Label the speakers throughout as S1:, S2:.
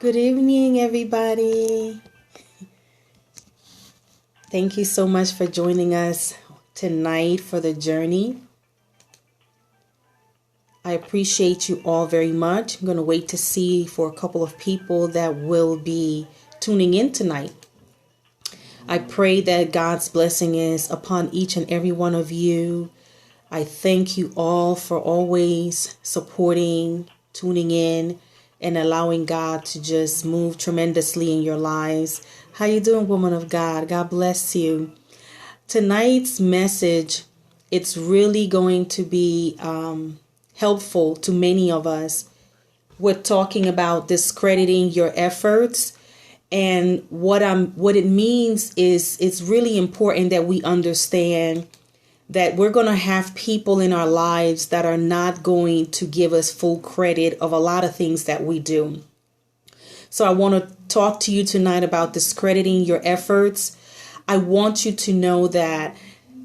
S1: Good evening, everybody. Thank you so much for joining us tonight for the journey. I appreciate you all very much. I'm going to wait to see for a couple of people that will be tuning in tonight. I pray that God's blessing is upon each and every one of you. I thank you all for always supporting, tuning in, and allowing God to just move tremendously in your lives. How you doing, woman of God? God bless you. Tonight's message, it's really going to be helpful to many of us. We're talking about discrediting your efforts. And what it means is it's really important that we understand that we're going to have people in our lives that are not going to give us full credit of a lot of things that we do. So I want to talk to you tonight about discrediting your efforts. I want you to know that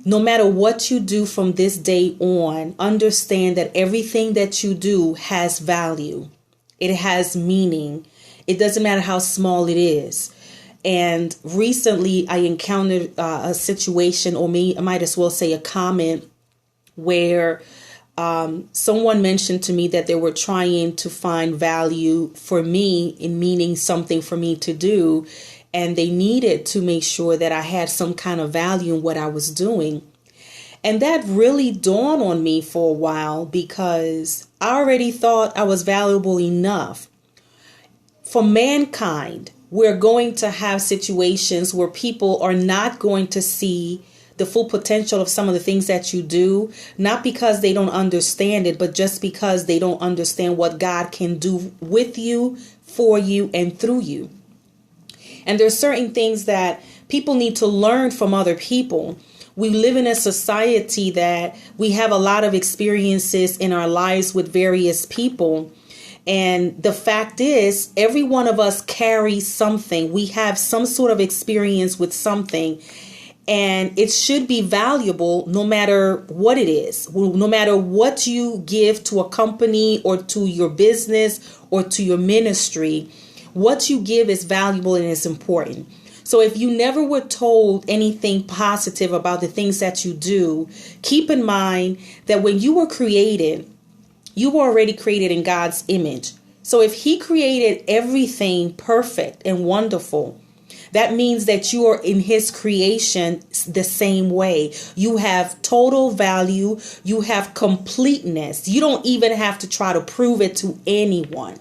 S1: no matter what you do from this day on, understand that everything that you do has value. It has meaning. It doesn't matter how small it is. And recently I encountered a situation, or I might as well say a comment, where someone mentioned to me that they were trying to find value for me in meaning something for me to do. And they needed to make sure that I had some kind of value in what I was doing. And that really dawned on me for a while, because I already thought I was valuable enough. For mankind, we're going to have situations where people are not going to see the full potential of some of the things that you do, not because they don't understand it, but just because they don't understand what God can do with you, for you, and through you. And there's certain things that people need to learn from other people. We live in a society that we have a lot of experiences in our lives with various people. And the fact is, every one of us carries something. We have some sort of experience with something, and it should be valuable no matter what it is, no matter what you give to a company or to your business or to your ministry. What you give is valuable and is important. So if you never were told anything positive about the things that you do, keep in mind that when you were created, you were already created in God's image. So if He created everything perfect and wonderful, that means that you are in His creation the same way. You have total value. You have completeness. You don't even have to try to prove it to anyone.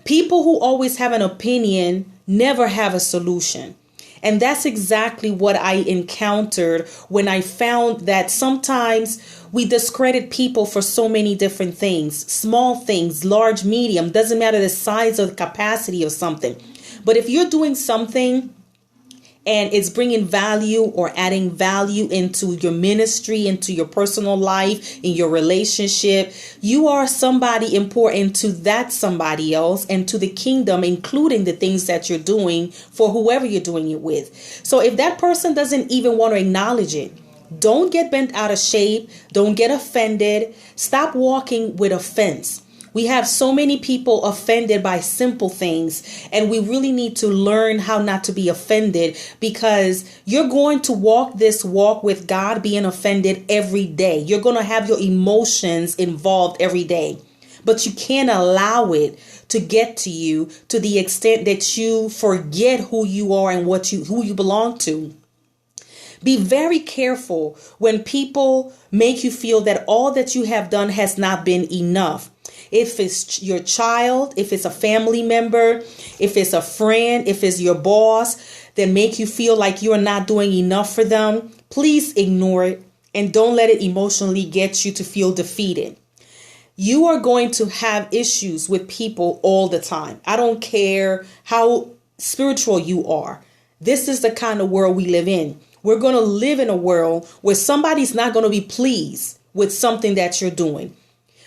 S1: People who always have an opinion never have a solution. And that's exactly what I encountered when I found that sometimes we discredit people for so many different things, small things, large, medium, doesn't matter the size or the capacity of something. But if you're doing something and it's bringing value or adding value into your ministry, into your personal life, in your relationship, you are somebody important to that somebody else and to the kingdom, including the things that you're doing for whoever you're doing it with. So if that person doesn't even want to acknowledge it, don't get bent out of shape. Don't get offended. Stop walking with offense. We have so many people offended by simple things, and we really need to learn how not to be offended, because you're going to walk this walk with God being offended every day. You're going to have your emotions involved every day, but you can't allow it to get to you to the extent that you forget who you are and who you belong to. Be very careful when people make you feel that all that you have done has not been enough. If it's your child, if it's a family member, if it's a friend, if it's your boss, that make you feel like you're not doing enough for them, please ignore it and don't let it emotionally get you to feel defeated. You are going to have issues with people all the time. I don't care how spiritual you are. This is the kind of world we live in. We're going to live in a world where somebody's not going to be pleased with something that you're doing.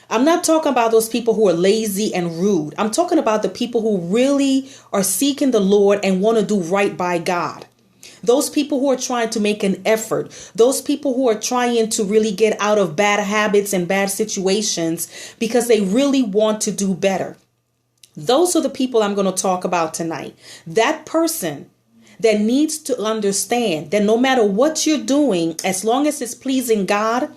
S1: I'm not talking about those people who are lazy and rude. I'm talking about the people who really are seeking the Lord and want to do right by God. Those people who are trying to make an effort, those people who are trying to really get out of bad habits and bad situations because they really want to do better. Those are the people I'm going to talk about tonight. That person that needs to understand that no matter what you're doing, as long as it's pleasing God,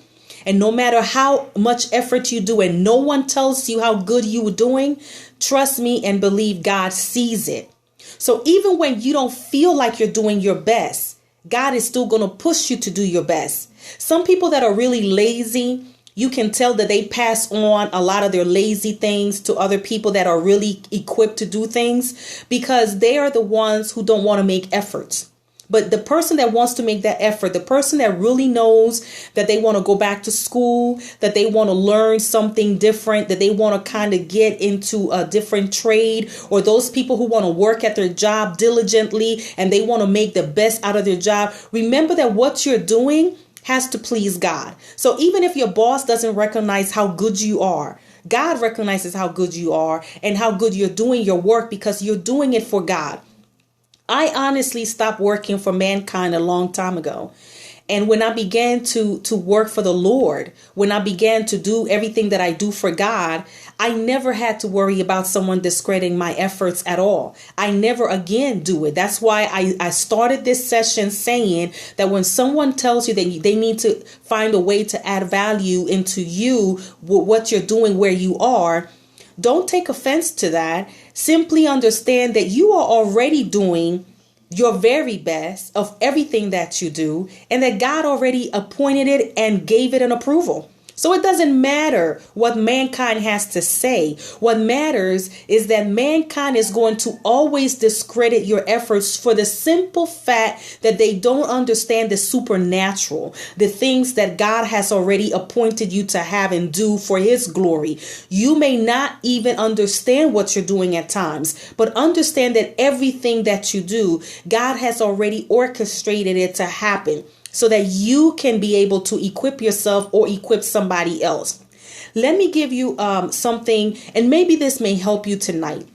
S1: and no matter how much effort you do and no one tells you how good you were doing, trust me and believe God sees it. So even when you don't feel like you're doing your best, God is still going to push you to do your best. Some people that are really lazy, you can tell that they pass on a lot of their lazy things to other people that are really equipped to do things, because they are the ones who don't want to make efforts. But the person that wants to make that effort, the person that really knows that they want to go back to school, that they want to learn something different, that they want to kind of get into a different trade, or those people who want to work at their job diligently and they want to make the best out of their job, remember that what you're doing has to please God. So even if your boss doesn't recognize how good you are, God recognizes how good you are and how good you're doing your work, because you're doing it for God. I honestly stopped working for mankind a long time ago. And when I began to work for the Lord, when I began to do everything that I do for God, I never had to worry about someone discrediting my efforts at all. I never again do it. That's why I started this session saying that when someone tells you that they need to find a way to add value into you, what you're doing, where you are, don't take offense to that. Simply understand that you are already doing your very best of everything that you do, and that God already appointed it and gave it an approval. So it doesn't matter what mankind has to say. What matters is that mankind is going to always discredit your efforts for the simple fact that they don't understand the supernatural, the things that God has already appointed you to have and do for his glory. You may not even understand what you're doing at times, but understand that everything that you do, God has already orchestrated it to happen, so that you can be able to equip yourself or equip somebody else. Let me give you something, and maybe this may help you tonight.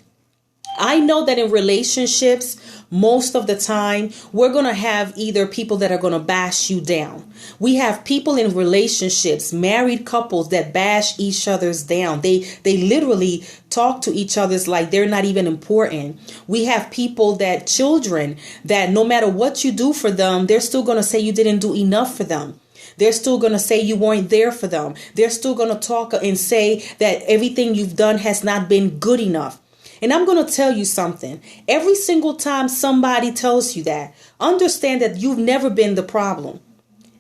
S1: I know that in relationships, most of the time, we're going to have either people that are going to bash you down. We have people in relationships, married couples, that bash each other's down. They literally talk to each other's like they're not even important. We have people that children that no matter what you do for them, they're still going to say you didn't do enough for them. They're still going to say you weren't there for them. They're still going to talk and say that everything you've done has not been good enough. And I'm going to tell you something. Every single time somebody tells you that, understand that you've never been the problem.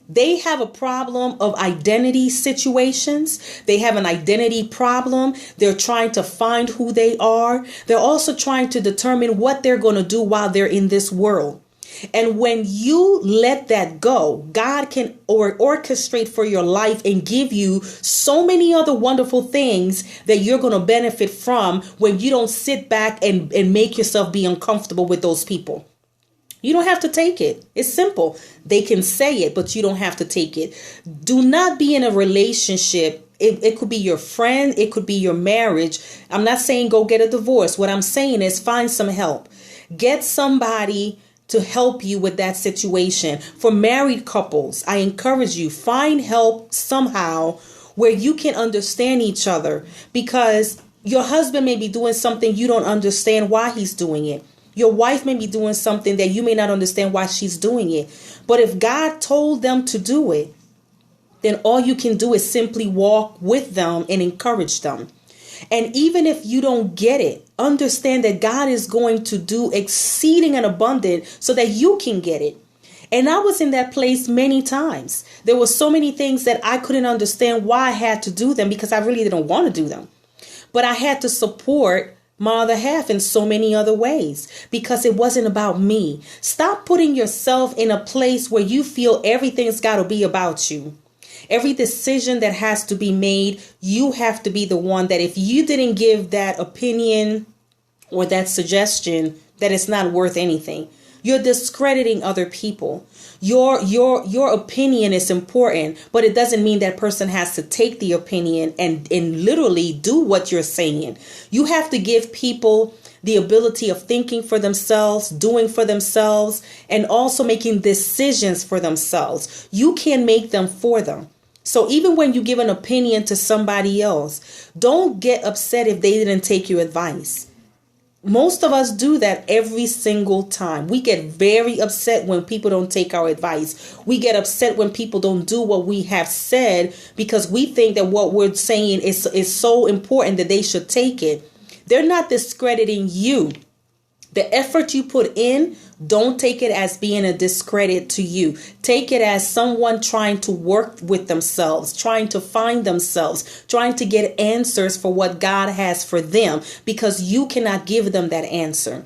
S1: They have a problem of identity situations. They have an identity problem. They're trying to find who they are. They're also trying to determine what they're going to do while they're in this world. And when you let that go, God can orchestrate for your life and give you so many other wonderful things that you're going to benefit from when you don't sit back and make yourself be uncomfortable with those people. You don't have to take it. It's simple. They can say it, but you don't have to take it. Do not be in a relationship. It could be your friend. It could be your marriage. I'm not saying go get a divorce. What I'm saying is find some help. Get somebody to help you with that situation. For married couples, I encourage you, find help somehow where you can understand each other, because your husband may be doing something you don't understand why he's doing it. Your wife may be doing something that you may not understand why she's doing it. But if God told them to do it, then all you can do is simply walk with them and encourage them. And even if you don't get it, understand that God is going to do exceeding and abundant so that you can get it. And I was in that place many times. There were so many things that I couldn't understand why I had to do them, because I really didn't want to do them. But I had to support my other half in so many other ways, because it wasn't about me. Stop putting yourself in a place where you feel everything's got to be about you. Every decision that has to be made, you have to be the one that if you didn't give that opinion or that suggestion, that it's not worth anything. You're discrediting other people. Your opinion is important, but it doesn't mean that person has to take the opinion and literally do what you're saying. You have to give people the ability of thinking for themselves, doing for themselves, and also making decisions for themselves. You can make them for them. So even when you give an opinion to somebody else, don't get upset if they didn't take your advice. Most of us do that every single time. We get very upset when people don't take our advice. We get upset when people don't do what we have said because we think that what we're saying is so important that they should take it. They're not discrediting you. The effort you put in, don't take it as being a discredit to you. Take it as someone trying to work with themselves, trying to find themselves, trying to get answers for what God has for them, because you cannot give them that answer.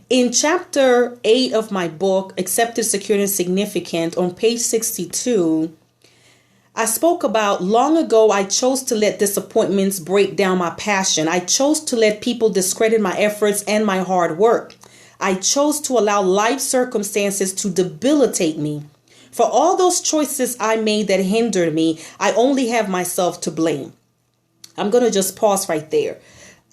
S1: In chapter 8 of my book, Accepted, Secured, and Significant, on page 62, I spoke about long ago, I chose to let disappointments break down my passion. I chose to let people discredit my efforts and my hard work. I chose to allow life circumstances to debilitate me. For all those choices I made that hindered me, I only have myself to blame. I'm going to just pause right there.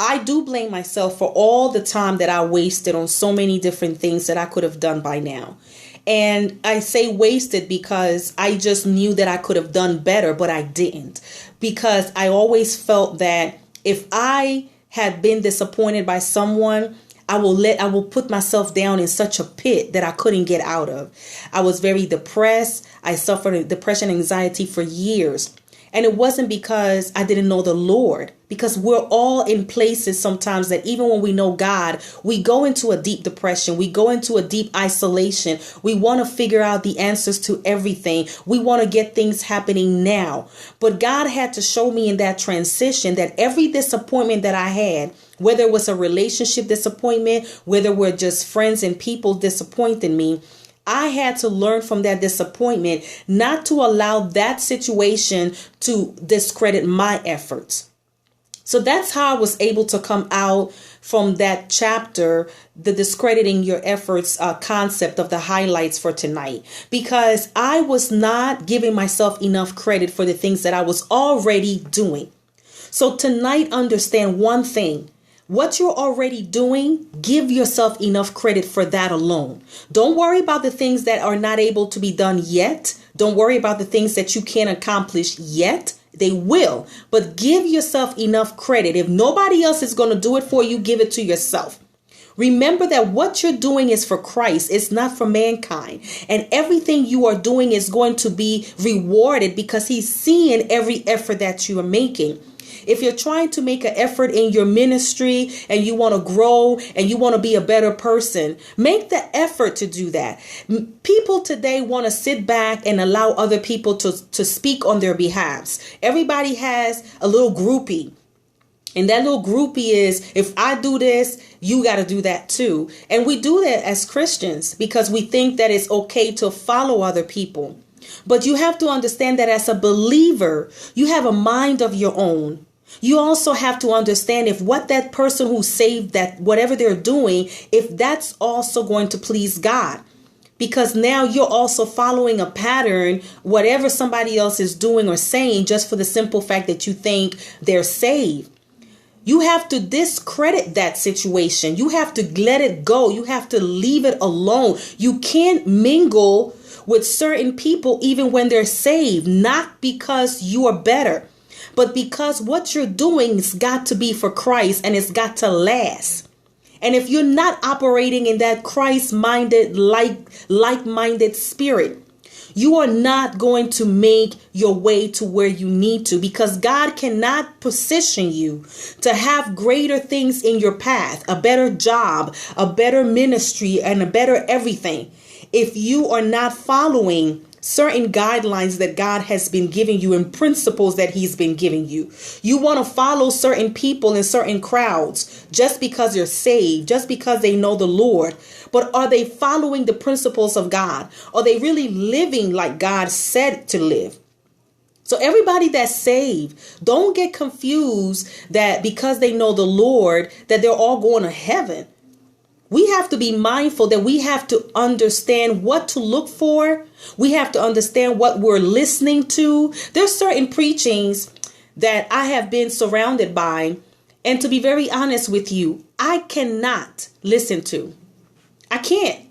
S1: I do blame myself for all the time that I wasted on so many different things that I could have done by now. And I say wasted because I just knew that I could have done better, but I didn't. Because I always felt that if I had been disappointed by someone, I will put myself down in such a pit that I couldn't get out of. I was very depressed. I suffered depression and anxiety for years. And it wasn't because I didn't know the Lord, because we're all in places sometimes that even when we know God, we go into a deep depression. We go into a deep isolation. We want to figure out the answers to everything. We want to get things happening now. But God had to show me in that transition that every disappointment that I had, whether it was a relationship disappointment, whether we're just friends and people disappointing me, I had to learn from that disappointment not to allow that situation to discredit my efforts. So that's how I was able to come out from that chapter, the discrediting your efforts concept of the highlights for tonight, because I was not giving myself enough credit for the things that I was already doing. So tonight, understand one thing. What you're already doing, give yourself enough credit for that alone. Don't worry about the things that are not able to be done yet. Don't worry about the things that you can't accomplish yet. They will, but give yourself enough credit. If nobody else is going to do it for you, give it to yourself. Remember that what you're doing is for Christ. It's not for mankind. And everything you are doing is going to be rewarded because he's seeing every effort that you are making. If you're trying to make an effort in your ministry and you want to grow and you want to be a better person, make the effort to do that. People today want to sit back and allow other people to speak on their behalves. Everybody has a little groupie. And that little groupie is, if I do this, you got to do that too. And we do that as Christians because we think that it's okay to follow other people. But you have to understand that as a believer, you have a mind of your own. You also have to understand if what that person who saved, that whatever they're doing, if that's also going to please God. Because now you're also following a pattern, whatever somebody else is doing or saying, just for the simple fact that you think they're saved. You have to discredit that situation. You have to let it go. You have to leave it alone. You can't mingle with certain people even when they're saved, not because you are better, but because what you're doing has got to be for Christ and it's got to last. And if you're not operating in that Christ-minded, like-minded spirit, you are not going to make your way to where you need to, because God cannot position you to have greater things in your path, a better job, a better ministry, and a better everything, if you are not following certain guidelines that God has been giving you and principles that he's been giving you. You want to follow certain people in certain crowds just because you're saved, just because they know the Lord. But are they following the principles of God? Are they really living like God said to live? So everybody that's saved, don't get confused that because they know the Lord, that they're all going to heaven. We have to be mindful that we have to understand what to look for. We have to understand what we're listening to. There's certain preachings that I have been surrounded by. And to be very honest with you, I cannot listen to. I can't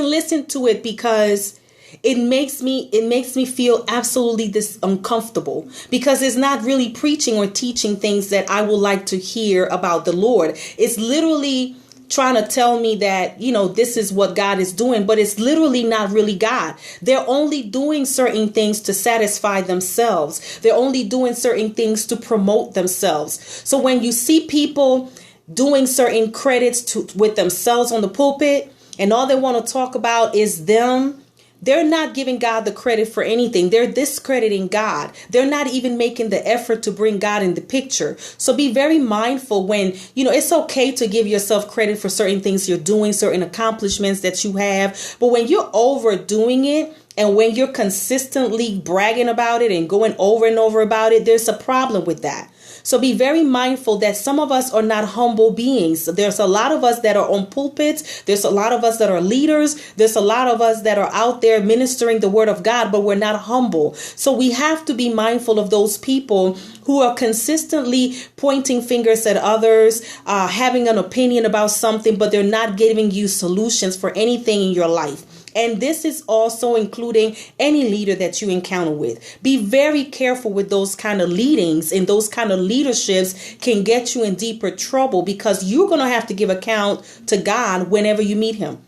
S1: listen to it because It makes me feel absolutely uncomfortable, because it's not really preaching or teaching things that I would like to hear about the Lord. It's literally trying to tell me that, this is what God is doing, but it's literally not really God. They're only doing certain things to satisfy themselves. They're only doing certain things to promote themselves. So when you see people doing certain credits with themselves on the pulpit, and all they want to talk about is them, they're not giving God the credit for anything. They're discrediting God. They're not even making the effort to bring God in the picture. So be very mindful when, it's okay to give yourself credit for certain things you're doing, certain accomplishments that you have. But when you're overdoing it, and when you're consistently bragging about it and going over and over about it, there's a problem with that. So be very mindful that some of us are not humble beings. There's a lot of us that are on pulpits. There's a lot of us that are leaders. There's a lot of us that are out there ministering the word of God, but we're not humble. So we have to be mindful of those people who are consistently pointing fingers at others, having an opinion about something, but they're not giving you solutions for anything in your life. And this is also including any leader that you encounter with. Be very careful with those kind of leadings, and those kind of leaderships can get you in deeper trouble, because you're going to have to give account to God whenever you meet him.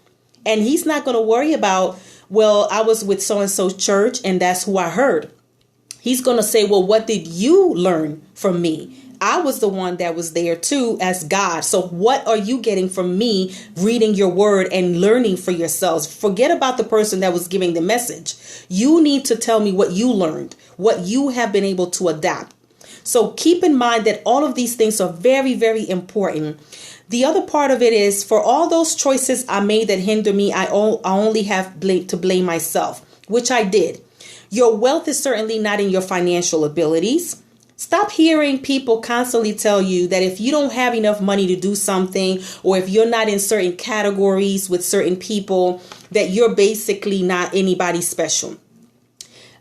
S1: And he's not going to worry about, well, I was with so-and-so church and that's who I heard. He's going to say, well, what did you learn from me? I was the one that was there too as God. So what are you getting from me reading your word and learning for yourselves? Forget about the person that was giving the message. You need to tell me what you learned, what you have been able to adapt. So keep in mind that all of these things are very, very important. The other part of it is, for all those choices I made that hinder me, I only have to blame myself, which I did. Your wealth is certainly not in your financial abilities. Stop hearing people constantly tell you that if you don't have enough money to do something, or if you're not in certain categories with certain people, that you're basically not anybody special.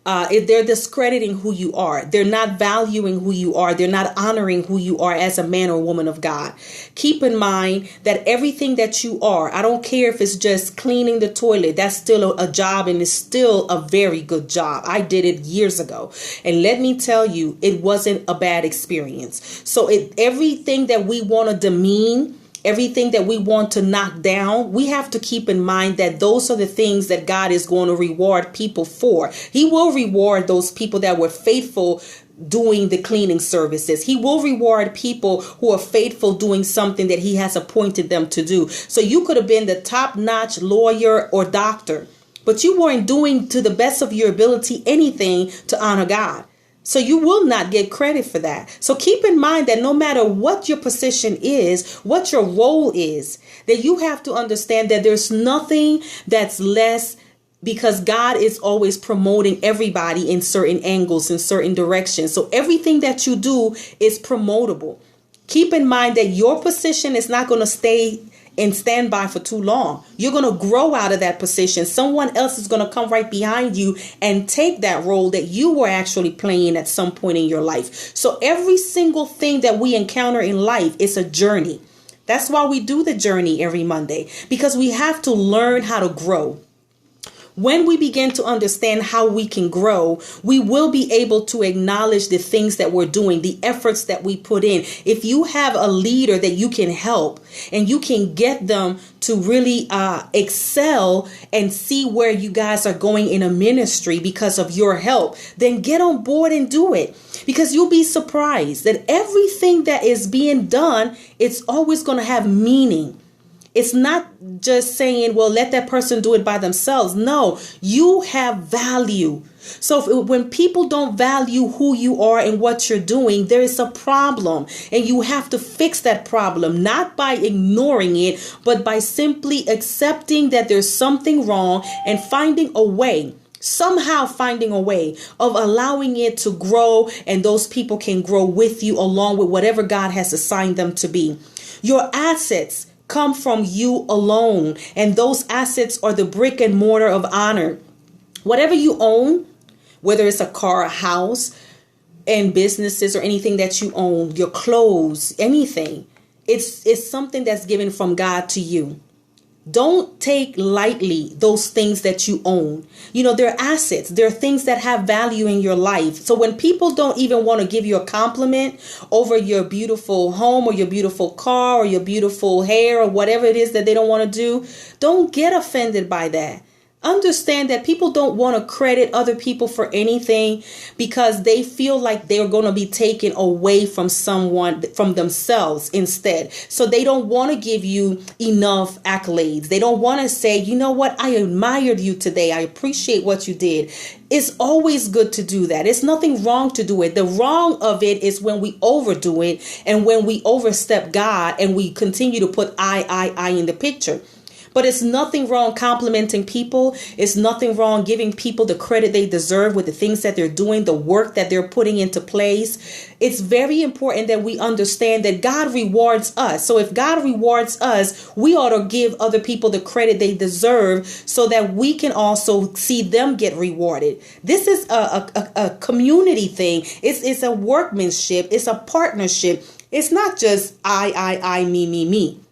S1: They're discrediting who you are. They're not valuing who you are. They're not honoring who you are as a man or woman of God. Keep in mind that everything that you are, I don't care if it's just cleaning the toilet, that's still a job, and it's still a very good job. I did it years ago. And let me tell you, it wasn't a bad experience. So everything that we want to demean, everything that we want to knock down, we have to keep in mind that those are the things that God is going to reward people for. He will reward those people that were faithful doing the cleaning services. He will reward people who are faithful doing something that he has appointed them to do. So you could have been the top-notch lawyer or doctor, but you weren't doing to the best of your ability anything to honor God. So you will not get credit for that. So keep in mind that no matter what your position is, what your role is, that you have to understand that there's nothing that's less, because God is always promoting everybody in certain angles, in certain directions. So everything that you do is promotable. Keep in mind that your position is not going to stay in standby for too long. You're going to grow out of that position. Someone else is going to come right behind you and take that role that you were actually playing at some point in your life. So every single thing that we encounter in life is a journey. That's why we do the journey every Monday, because we have to learn how to grow. When we begin to understand how we can grow, we will be able to acknowledge the things that we're doing, the efforts that we put in. If you have a leader that you can help and you can get them to really excel and see where you guys are going in a ministry because of your help, then get on board and do it. Because you'll be surprised that everything that is being done, it's always going to have meaning. It's not just saying, well, let that person do it by themselves. No, you have value. So when people don't value who you are and what you're doing, there is a problem, and you have to fix that problem, not by ignoring it, but by simply accepting that there's something wrong and finding a way. Somehow finding a way of allowing it to grow, and those people can grow with you along with whatever God has assigned them to be. Your assets come from you alone, and those assets are the brick and mortar of honor. Whatever you own, whether it's a car, a house, and businesses, or anything that you own, your clothes, anything, it's something that's given from God to you. Don't take lightly those things that you own. They're assets. They're things that have value in your life. So when people don't even want to give you a compliment over your beautiful home or your beautiful car or your beautiful hair or whatever it is that they don't want to do, don't get offended by that. Understand that people don't want to credit other people for anything because they feel like they're going to be taken away from themselves instead. So they don't want to give you enough accolades. They don't want to say, you know what, I admired you today. I appreciate what you did. It's always good to do that. It's nothing wrong to do it. The wrong of it is when we overdo it and when we overstep God and we continue to put I in the picture. But it's nothing wrong complimenting people. It's nothing wrong giving people the credit they deserve with the things that they're doing, the work that they're putting into place. It's very important that we understand that God rewards us. So if God rewards us, we ought to give other people the credit they deserve so that we can also see them get rewarded. This is a community thing. It's a workmanship. It's a partnership. It's not just I, me.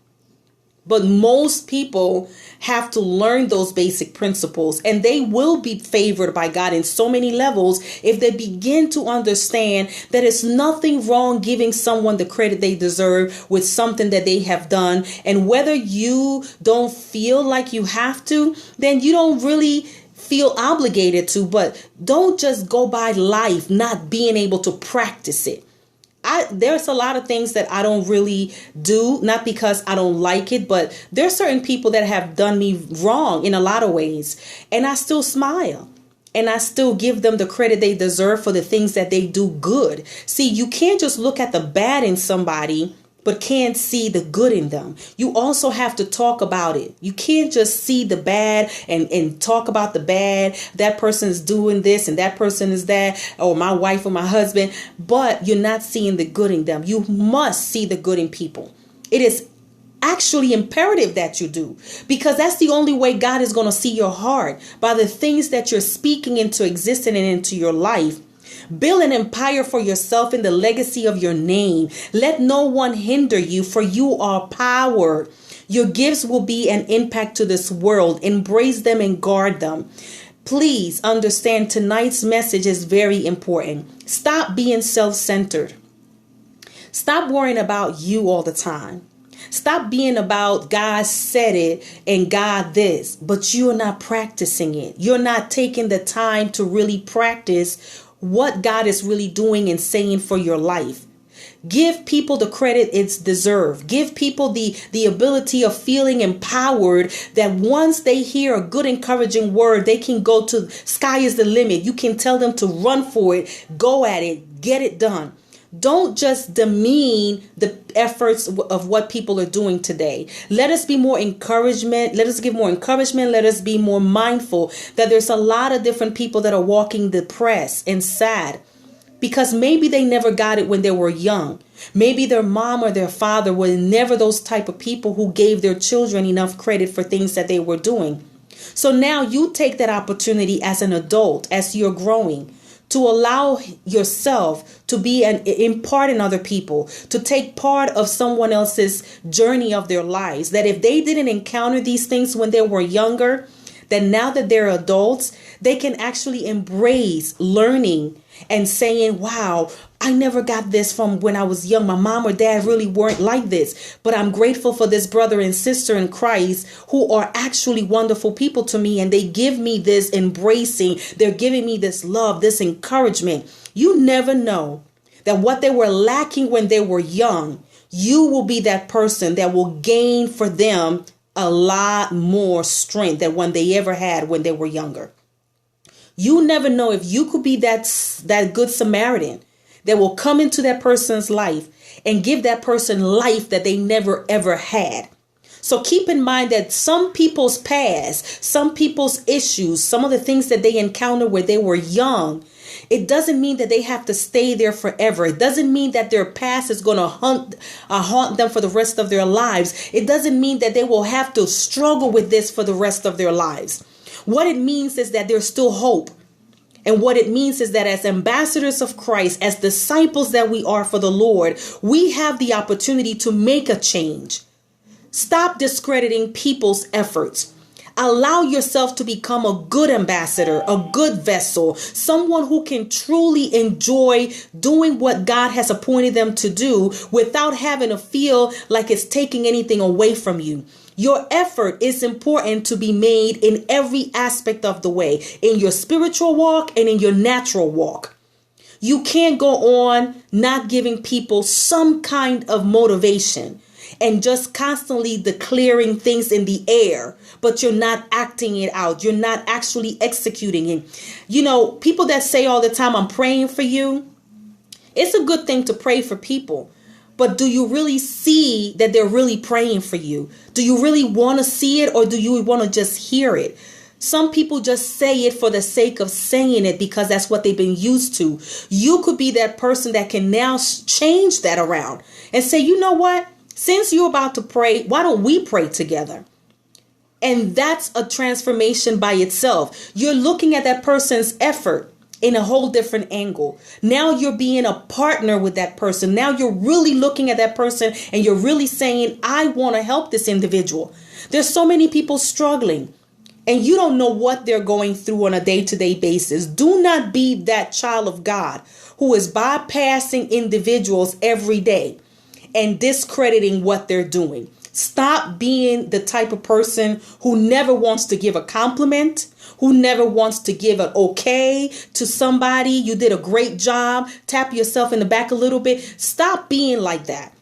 S1: But most people have to learn those basic principles, and they will be favored by God in so many levels if they begin to understand that it's nothing wrong giving someone the credit they deserve with something that they have done. And whether you don't feel like you have to, then you don't really feel obligated to, but don't just go by life not being able to practice it. There's a lot of things that I don't really do, not because I don't like it, but there's certain people that have done me wrong in a lot of ways. And I still smile and I still give them the credit they deserve for the things that they do good. See, you can't just look at the bad in somebody but can't see the good in them. You also have to talk about it. You can't just see the bad and talk about the bad. That person is doing this and that person is that, or my wife or my husband, but you're not seeing the good in them. You must see the good in people. It is actually imperative that you do, because that's the only way God is going to see your heart, by the things that you're speaking into existence and into your life. Build an empire for yourself in the legacy of your name. Let no one hinder you, for you are power. Your gifts will be an impact to this world. Embrace them and guard them. Please understand, tonight's message is very important. Stop being self-centered. Stop worrying about you all the time. Stop being about God said it and God this, but you're not practicing it. You're not taking the time to really practice what God is really doing and saying for your life. Give people the credit it's deserved. Give people the ability of feeling empowered, that once they hear a good, encouraging word, they can go to sky is the limit. You can tell them to run for it, go at it, get it done. Don't just demean the efforts of what people are doing today. Let us be more encouragement. Let us give more encouragement. Let us be more mindful that there's a lot of different people that are walking depressed and sad because maybe they never got it when they were young. Maybe their mom or their father were never those type of people who gave their children enough credit for things that they were doing. So now you take that opportunity as an adult, as you're growing, to allow yourself to be an impart in other people, to take part of someone else's journey of their lives. That if they didn't encounter these things when they were younger, then now that they're adults, they can actually embrace learning and saying, wow, I never got this from when I was young. My mom or dad really weren't like this, but I'm grateful for this brother and sister in Christ who are actually wonderful people to me. And they give me this embracing. They're giving me this love, this encouragement. You never know that what they were lacking when they were young, you will be that person that will gain for them a lot more strength than when they ever had when they were younger. You never know if you could be that good Samaritan that will come into that person's life and give that person life that they never ever had. So keep in mind that some people's past, some people's issues, some of the things that they encountered when they were young, it doesn't mean that they have to stay there forever. It doesn't mean that their past is going to haunt them for the rest of their lives. It doesn't mean that they will have to struggle with this for the rest of their lives. What it means is that there's still hope. And what it means is that as ambassadors of Christ, as disciples that we are for the Lord, we have the opportunity to make a change. Stop discrediting people's efforts. Allow yourself to become a good ambassador, a good vessel, someone who can truly enjoy doing what God has appointed them to do without having to feel like it's taking anything away from you. Your effort is important to be made in every aspect of the way, in your spiritual walk and in your natural walk. You can't go on not giving people some kind of motivation and just constantly declaring things in the air, but you're not acting it out. You're not actually executing it. You know, people that say all the time, I'm praying for you. It's a good thing to pray for people, but do you really see that they're really praying for you? Do you really want to see it, or do you want to just hear it? Some people just say it for the sake of saying it because that's what they've been used to. You could be that person that can now change that around and say, you know what? Since you're about to pray, why don't we pray together? And that's a transformation by itself. You're looking at that person's effort in a whole different angle. Now you're being a partner with that person. Now you're really looking at that person and you're really saying, I want to help this individual. There's so many people struggling and you don't know what they're going through on a day-to-day basis. Do not be that child of God who is bypassing individuals every day and discrediting what they're doing. Stop being the type of person who never wants to give a compliment, who never wants to give an okay to somebody. You did a great job. Tap yourself in the back a little bit. Stop being like that.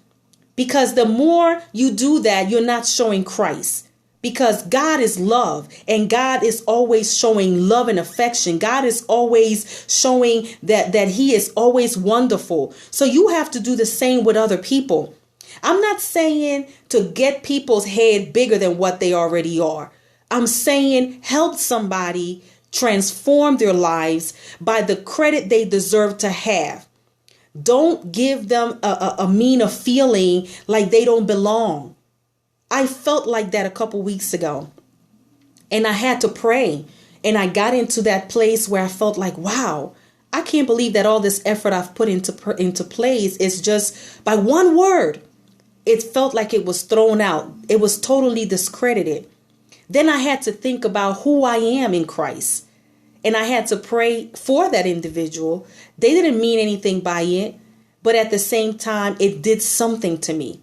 S1: Because the more you do that, you're not showing Christ. Because God is love, and God is always showing love and affection. God is always showing that he is always wonderful. So you have to do the same with other people. I'm not saying to get people's head bigger than what they already are. I'm saying help somebody transform their lives by the credit they deserve to have. Don't give them a meaner feeling like they don't belong. I felt like that a couple weeks ago, and I had to pray, and I got into that place where I felt like, wow, I can't believe that all this effort I've put into place is just by one word. It felt like it was thrown out. It was totally discredited. Then I had to think about who I am in Christ, and I had to pray for that individual. They didn't mean anything by it, but at the same time, it did something to me.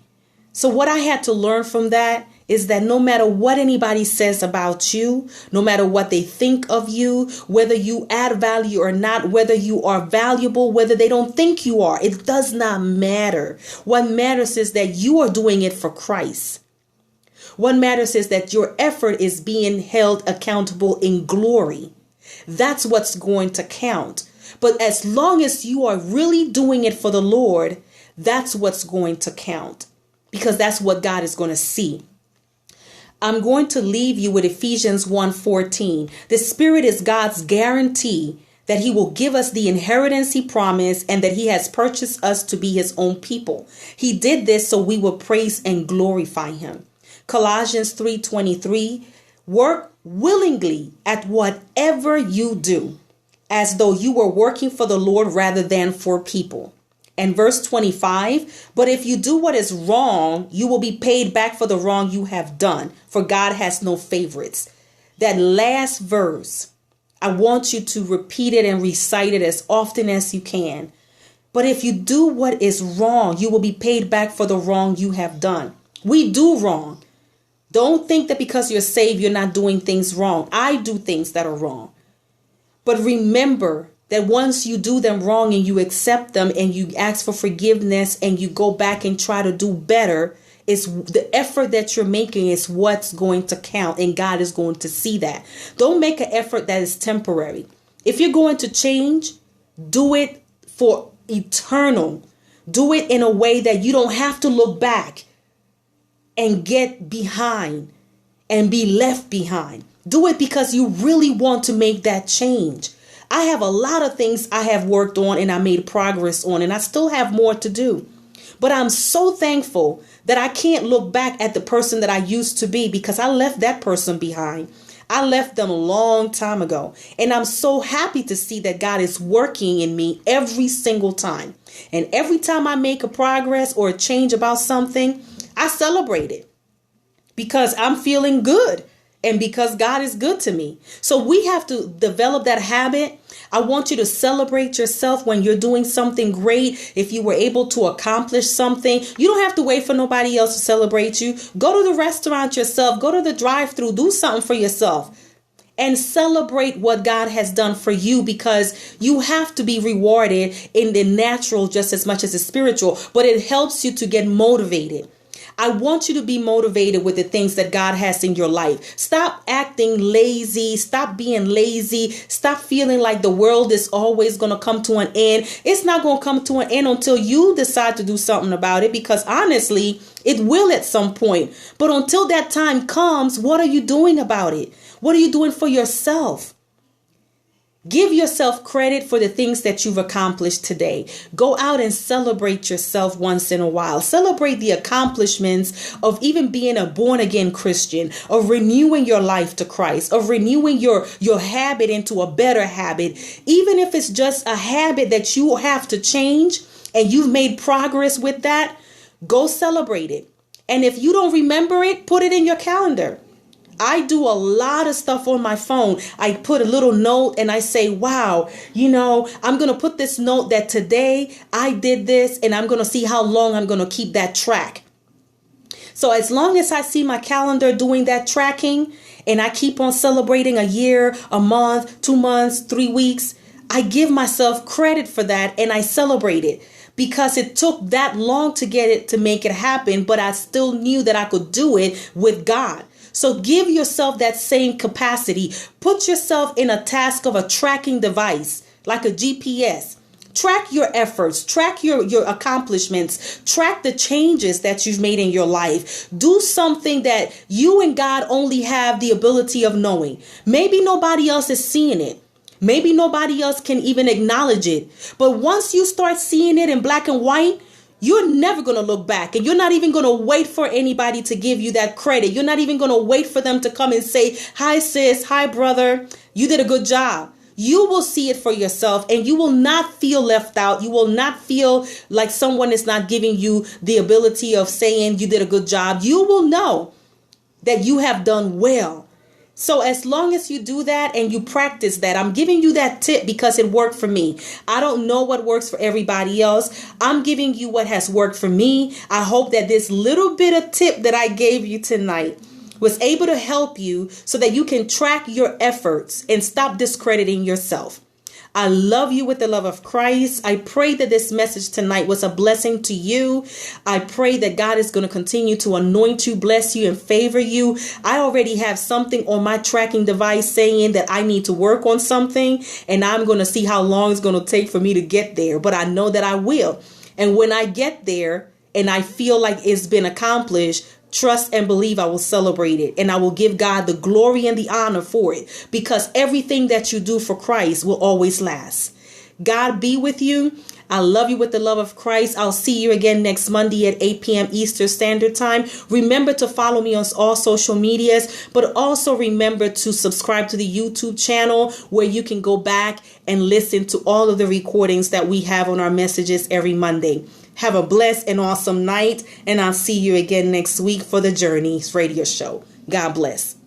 S1: So what I had to learn from that is that no matter what anybody says about you, no matter what they think of you, whether you add value or not, whether you are valuable, whether they don't think you are, it does not matter. What matters is that you are doing it for Christ. What matters is that your effort is being held accountable in glory. That's what's going to count. But as long as you are really doing it for the Lord, that's what's going to count. Because that's what God is going to see. I'm going to leave you with Ephesians 1:14. The Spirit is God's guarantee that he will give us the inheritance he promised and that he has purchased us to be his own people. He did this so we will praise and glorify him. Colossians 3:23. Work willingly at whatever you do, as though you were working for the Lord rather than for people. And verse 25, but if you do what is wrong, you will be paid back for the wrong you have done, for God has no favorites. That last verse, I want you to repeat it and recite it as often as you can. But if you do what is wrong, you will be paid back for the wrong you have done. We do wrong. Don't think that because you're saved, you're not doing things wrong. I do things that are wrong. But remember that once you do them wrong and you accept them and you ask for forgiveness and you go back and try to do better, it's the effort that you're making is what's going to count, and God is going to see that. Don't make an effort that is temporary. If you're going to change, do it for eternal. Do it in a way that you don't have to look back and get behind and be left behind. Do it because you really want to make that change. I have a lot of things I have worked on and I made progress on, and I still have more to do. But I'm so thankful that I can't look back at the person that I used to be because I left that person behind. I left them a long time ago. And I'm so happy to see that God is working in me every single time. And every time I make a progress or a change about something, I celebrate it. because I'm feeling good and because God is good to me. So we have to develop that habit. I want you to celebrate yourself when you're doing something great. If you were able to accomplish something, you don't have to wait for nobody else to celebrate you. Go to the restaurant yourself. Go to the drive-thru. Do something for yourself and celebrate what God has done for you, because you have to be rewarded in the natural just as much as the spiritual, but it helps you to get motivated. I want you to be motivated with the things that God has in your life. Stop acting lazy. Stop being lazy. Stop feeling like the world is always going to come to an end. It's not going to come to an end until you decide to do something about it, because honestly, it will at some point. But until that time comes, what are you doing about it? What are you doing for yourself? Give yourself credit for the things that you've accomplished today. Go out and celebrate yourself once in a while. Celebrate the accomplishments of even being a born again Christian, of renewing your life to Christ, of renewing your habit into a better habit. Even if it's just a habit that you have to change and you've made progress with that, go celebrate it. And if you don't remember it, put it in your calendar. I do a lot of stuff on my phone. I put a little note and I say, wow, I'm going to put this note that today I did this, and I'm going to see how long I'm going to keep that track. So as long as I see my calendar doing that tracking and I keep on celebrating a year, a month, 2 months, 3 weeks, I give myself credit for that and I celebrate it. Because it took that long to get it to make it happen, but I still knew that I could do it with God. So give yourself that same capacity. Put yourself in a task of a tracking device, like a GPS. Track your efforts, track your accomplishments, track the changes that you've made in your life. Do something that you and God only have the ability of knowing. Maybe nobody else is seeing it. Maybe nobody else can even acknowledge it. But once you start seeing it in black and white, you're never going to look back, and you're not even going to wait for anybody to give you that credit. You're not even going to wait for them to come and say, hi, sis, hi, brother, you did a good job. You will see it for yourself, and you will not feel left out. You will not feel like someone is not giving you the ability of saying you did a good job. You will know that you have done well. So as long as you do that and you practice that, I'm giving you that tip because it worked for me. I don't know what works for everybody else. I'm giving you what has worked for me. I hope that this little bit of tip that I gave you tonight was able to help you so that you can track your efforts and stop discrediting yourself. I love you with the love of Christ. I pray that this message tonight was a blessing to you. I pray that God is going to continue to anoint you, bless you, and favor you. I already have something on my tracking device saying that I need to work on something, and I'm going to see how long it's going to take for me to get there. But I know that I will. And when I get there and I feel like it's been accomplished, trust and believe I will celebrate it, and I will give God the glory and the honor for it, because everything that you do for Christ will always last. God be with you. I love you with the love of Christ. I'll see you again next Monday at 8 p.m. Eastern Standard Time. Remember to follow me on all social medias, but also remember to subscribe to the YouTube channel where you can go back and listen to all of the recordings that we have on our messages every Monday. Have a blessed and awesome night, and I'll see you again next week for the Journeys radio show. God bless.